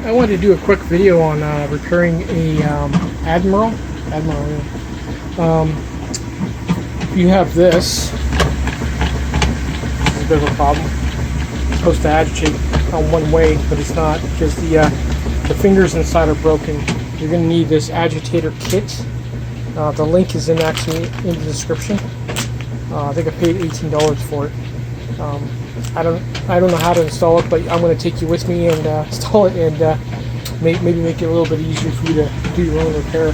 I wanted to do a quick video on repairing a Admiral. Yeah. If you have this, it's a bit of a problem. It's supposed to agitate on one way, but it's not because the fingers inside are broken. You're going to need this agitator kit. The link is actually in the description. I think I paid $18 for it. I don't know how to install it, but I'm going to take you with me and install it and maybe make it a little bit easier for you to do your own repair.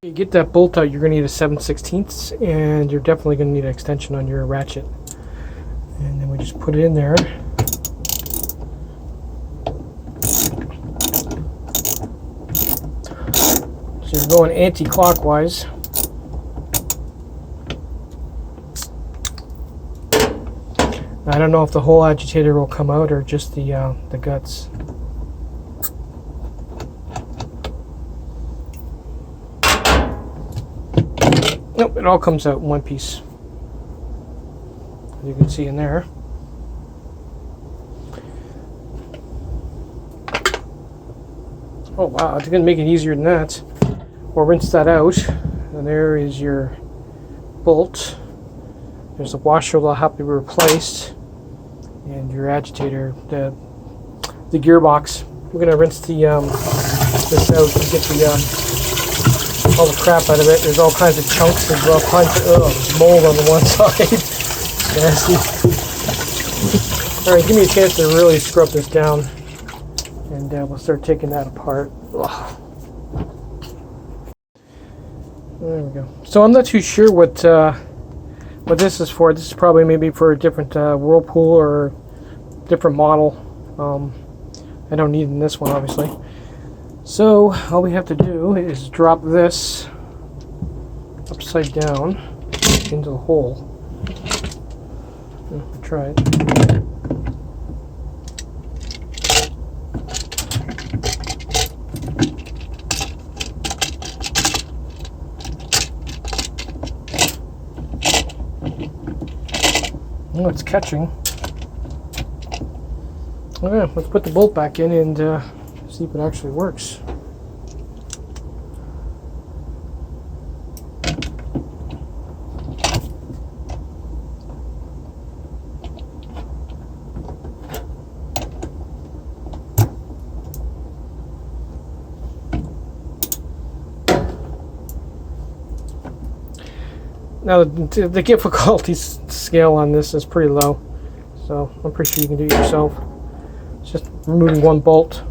You get that bolt out, you're going to need a 7/16, and you're definitely going to need an extension on your ratchet. And then we just put it in there. So you're going anti-clockwise. I don't know if the whole agitator will come out or just the guts. Nope, it all comes out in one piece. As you can see in there. Oh wow, it's going to make it easier than that. We'll rinse that out. And there is your bolt. There's a washer that'll have to be replaced. And your agitator, the gearbox. We're going to rinse the this out to get all the crap out of it. There's all kinds of chunks. There's all kinds of mold on the one side. Nasty. Alright, give me a chance to really scrub this down. And we'll start taking that apart. Ugh. There we go. So I'm not too sure what this is for. This is probably maybe for a different Whirlpool or different model. I don't need it in this one, obviously. So all we have to do is drop this upside down into the hole. Try it. Oh, it's catching. Okay, let's put the bolt back in and see if it actually works. Now the difficulty scale on this is pretty low, so I'm pretty sure you can do it yourself. It's just removing one bolt.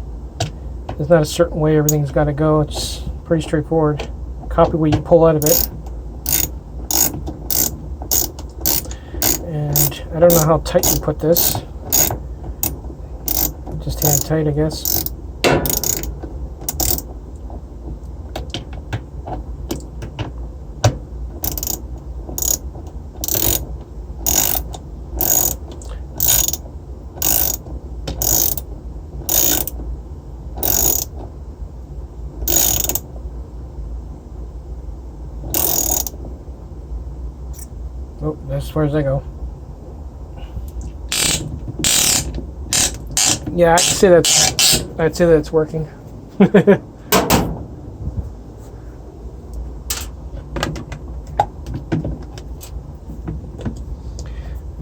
There's not a certain way everything's got to go. It's pretty straightforward. Copy what you pull out of it. And I don't know how tight you put this. Just hand tight, I guess. Oh, that's as far as I go. Yeah, I'd say that's working. Make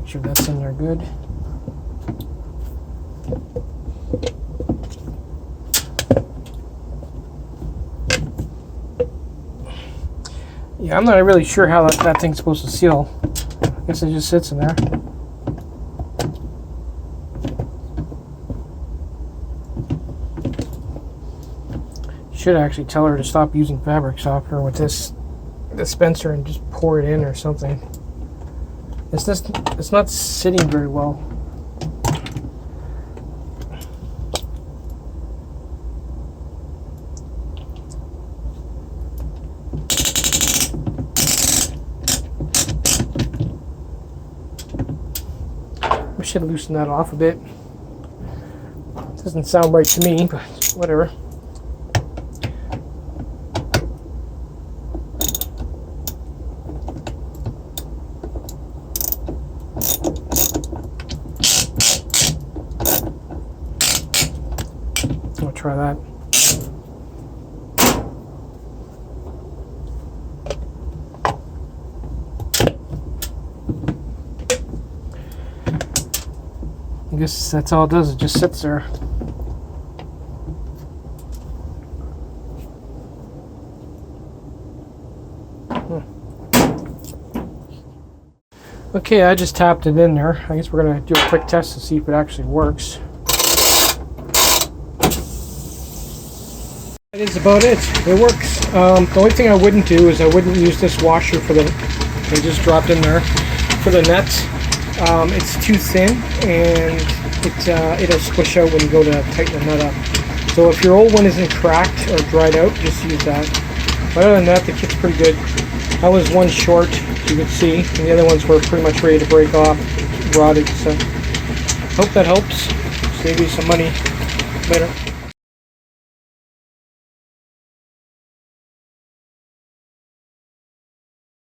sure that's in there good. Yeah, I'm not really sure how that thing's supposed to seal. I guess it just sits in there. Should actually tell her to stop using fabric softener with this dispenser and just pour it in or something. It's not sitting very well. I should loosen that off a bit. Doesn't sound right to me, but whatever. try that. I guess that's all it does, it just sits there. Okay, I just tapped it in there. I guess we're going to do a quick test to see if it actually works. That is about it. It works. The only thing I wouldn't do is I wouldn't use this washer for the, I just dropped in there, for the nut. It's too thin and it'll squish out when you go to tighten the nut up. So if your old one isn't cracked or dried out, just use that. But other than that, the kit's pretty good. I was one short, you could see, and the other ones were pretty much ready to break off, rotted. So hope that helps. Save you some money later.